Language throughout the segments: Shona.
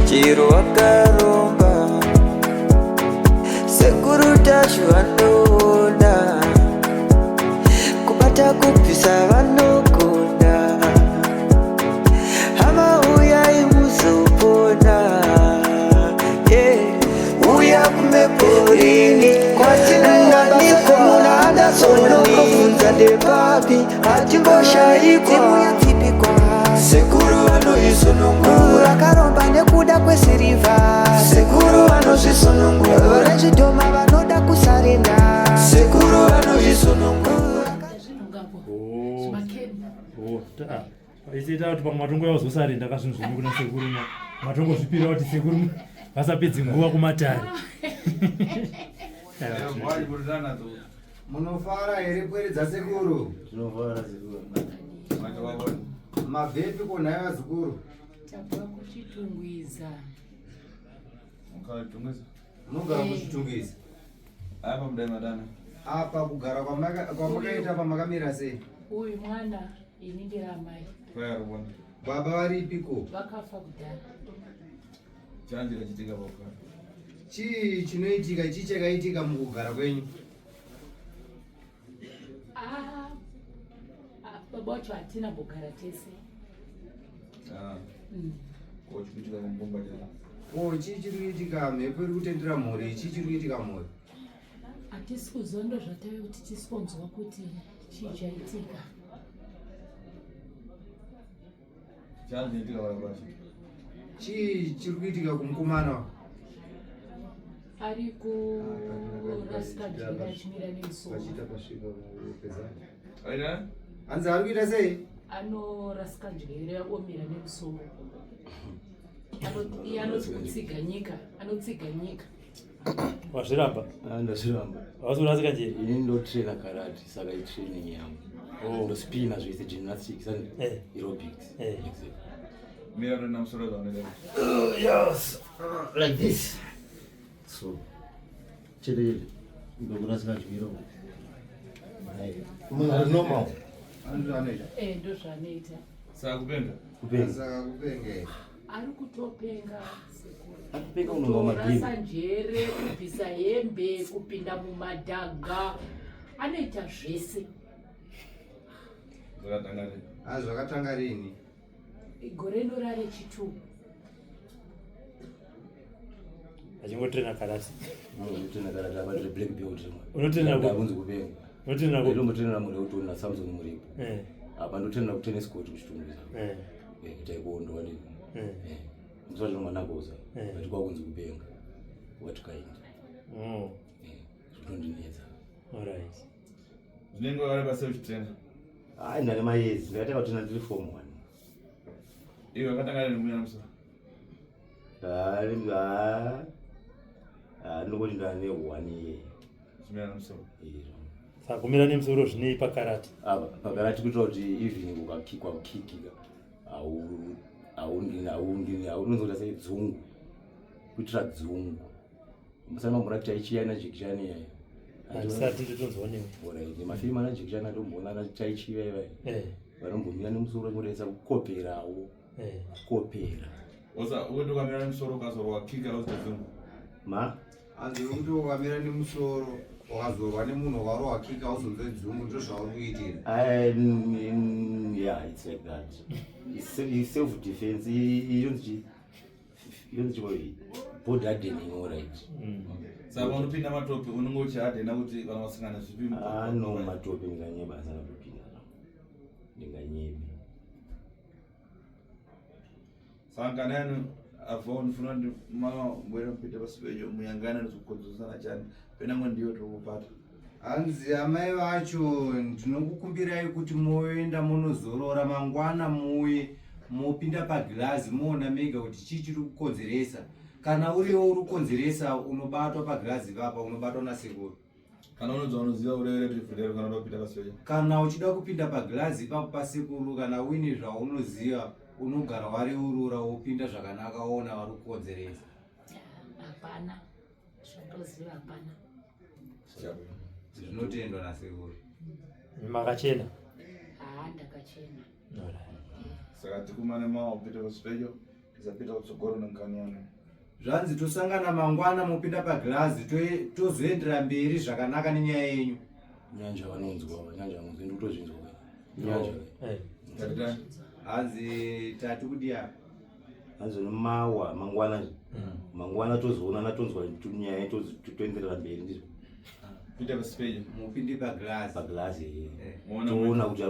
chiro wakaromba sekuru tacho vanoona kubata kupisa vanogona hama uyai muzopona uya kumeporini kwatinanganiko muna adasonokofunza ndepapi hatimboshaikwa sekuru vanoisonongura akaromba nekuda kwesirivha sekuru vanozvisonongura rechidhoma vanoda kusarenda sekuru vanozvisonongura ichiita kuti pamwe matongo yavazosarenda kazvinhu zvini kuna sekuru matongo zvipira kuti sekuru vasapedzi nguva kumatare. Munofara here pwere dzasekuru? Tinofara sekuru. Mabhepi konhaye vazukuru? Tabva kuchitungwiza. Munogara kuchitungwiza? Apa mudai madana. Apa kugara kwamakaita pamakamira sei? Uyu mwana ini ndiri amai. Kwayarubona. Baba varipiko? Vakafa kudhara. Chanji kachitika baba. Chii chinoitika, chii chakaitika mukugara kwenyu? Baba wacho hatina kugara tese. Kuchitika kumbomba jana. Chii chiri kuitika? Mhepo iri kutendera mhuri, chii chiri kuitika mhuri? Hatisi kuzondo zvatave kuti tisonzwa kuti chii chaitika. Chanji itika warabashi. Chii chiri kuitika kumukomana? Ari kurasika njira achimira nemusoro. Aina? Hanzi ari kuita sei? Anorasika njira omira nemusoro. Anotsiga nyika. Wazviramba? Ndazviramba. Hawasorasika njira? Ini ndotraina karate, saka itraining yangu. Ndospina zvese gymnastics and aerobics. Mira ndo namsoro zaonelea. Yes. Like this. So. Chede ndokurasika zviro. Munhu normal. Anoita? Ndo zvanoita. Saka kupenga? Saka kupenga. Ari kutopenga sekuru. Akupenga unonga mabhini. Kurasa njere, kubvisa hembe, kupinda mumadhaga. Anoita zvese. Zvakatanga rini? Zvakatanga rini? Gore ndorare chitu. Achingotraina karate. Unotraina karate abatire black belt. Unotraina kunzi kupenga. Unotraina ku? Ndombotraina muri utona Samson Muripo. Apa ndotraina ku tennis court kuchitungwiza. Taikondwa ndiko. Muzvacho mwana goza. Kuti kwakunzi kupenga. What kind? Zvotondinetsa. Alright. Zvinenge wakare pasi uchitraina? Ndane mayezi, ndakatanga kutraina ndiri form 1. Iwe wakatanga nemuna musoro? Ndinongoti ndane 1 year. Zvimira nemusoro? Saka kumira nemusoro zvinei pakarate? Pakarate kuitira kuti even ukakikwa kukikika unonzota sei dzungu, kuitira dzungu. Musana murati taichiyana jekishani yayo. Handisati nditonzwanewo. Alright, mafilmu ana jekishani atomboona taichiya ivayo. Vanombomira nemusoro vanodaisa kukoperawo. Kopera. Osa uende ukamira nemusoro ukazorwa wakika uzite dzungu? Hanzi kuti ukamira nemusoro wakazorwa nemunhu wakarwa wakika uzonzwe dzungu ndo zvauri kuitira? Yeah, it's like that. It's self-defense. Yonzi body hardening, all right. Saka unopinda matope unenge uchihardenha kuti vana vasangana zvipi? No, matope ndinganyeba asana kupinda. Ndinganyebe. Saka nani afuna ndi mama mbwera mpite pasi penyu muyangana nezvikukodzosana chani penamwe ndiyo tokupata. Hanzi amai vacho ndinokukumbirai kuti moenda munozorora mangwana muye mopinda pagirazi moona mega kuti chii chiri kukonzeresa. Kana uriwo uri kukonzeresa unobatwa pagirazi papa unobatwa nasekuru. Kana unonzwa unoziva urevere privhilero kana unopinda pasi penyu? Kana uchida kupinda pagirazi ipapo pasekuru kana uine zvaunoziva unogara wariurura wopinda zvakanaka waona vari kukonzeresa. Hapana. Zvotoziva hapana. Zvinotendwa nasekuru. Makachena? Ndakachena. Saka tikumane mama upite pasi penyu zapita kutsogoro nengani yanu. Zvanzi tosangana mangwana mupinda pagirazi tozoendera mberi zvakanaka nenyaya yenyu. Nyanja vanonzwa ndikutozvinzwa. Nyanja. Tatita. Hanzi tatu kudia. Hanzi mawa mangwana. Mangwana tozoona natonzwa nyaya toenderera mberi ndizvo. Pita pasipeje. Mupinde pagirazi. Pagirazi. Muona kuti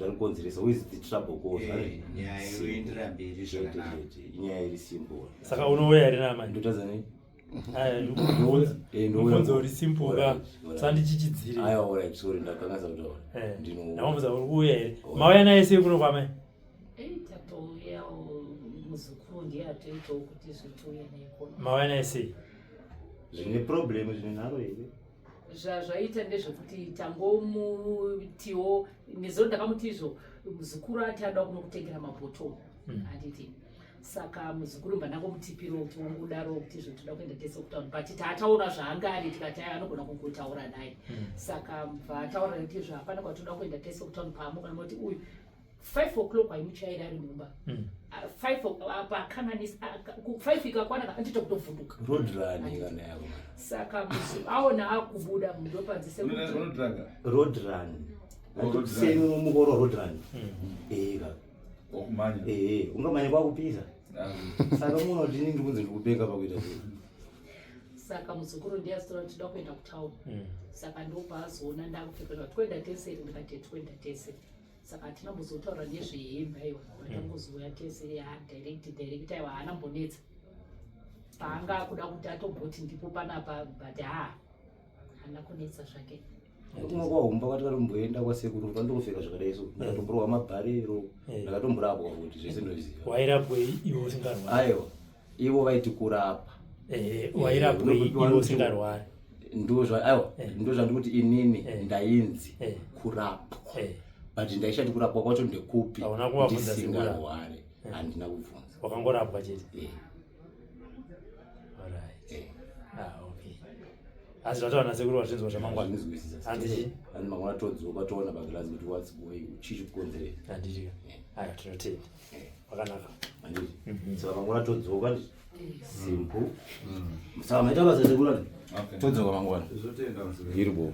arikonzeresa with the trouble cause. Nyaya yoendera mberi zvakanaka. Inyaya iri simple. Saka unouya here namani. Ndotadzani. Ndobvunza uri simple ka sandichichidziri. Aiwa alright sorry ndakangaza kutaura. Ndamubvunza uri uya here. Mauya naye sei kuno kwamai? Tatouya muzukuru ndiye atoitawo kuti zvitouya naye kuno. Mauya naye sei? Zvine problem zvine nharo here. Zvaita ndezvekuti tangomutiwo nezuro ndakamuti izvo muzukuru ati ada kuno kutengera mabhotoro handiti. Saka muzukuru mbanangomutipiro kuti wongudaro kuti izvo toda kuenda tese kutaura but taataura zvaangari tikati anogona kungotaura naye. Saka mubva ataura kuti izvo hapana kwatoda kuenda tese kutaura pamo kana kuti uyu 5 o'clock aimuchaira ari mumba. 5 pakanganisa 5 ikakwana andito kutovhunduka. Road run kana yavo. Saka aona akubuda ndo panzise kuti road run. Semi mukoro road run. Ka. Wakumanya. Ungamanya kwakupisa. Saka muno kuti ndingi kunze ndikupenga pakuita zviro. Saka muzukuru ndiye astora toda kuenda kutaura. Saka ndopazoona ndakupfeka twenda tese ndikati twenda tese. Saka tinambozotaura nezvehemba iwa vatangozoya tese ya direct aiwa haana mbonetsa paanga kuda kuti atobhoti ndipo panapa but haana kunetsa zvake. Kumwe kwahumba kwati katomboenda kwasekuru kwandokufeka zvakadai so ndakatomborwa mabharero ndakatomborapwa kuti zvese ndoziva. Wairapwe iwo usingarwari? Aiwa ivo vaiti kurapa. Wairapwe iwo usingarwari? Ndozvandikuti inini ndainzi kurapwa. But ndaishati kurapwa kwacho ndekupi ndisingarwari handina kubvunza. Wakangorapwa chete? Okay. Asi zvataura nasekuru wazvinzwa zvamangwana? Handizvi? Handi mangwana todzoka toona pagirazi kuti what's going chichikukonzeresa. Handizvi? Aya tinotenda. Wakanaka. Handizvi? Saka mangwana todzoka ndizvi? Simple. Saka maita basa sekuru. Todzoka mangwana. Zvotenda muzukuru. Iripo.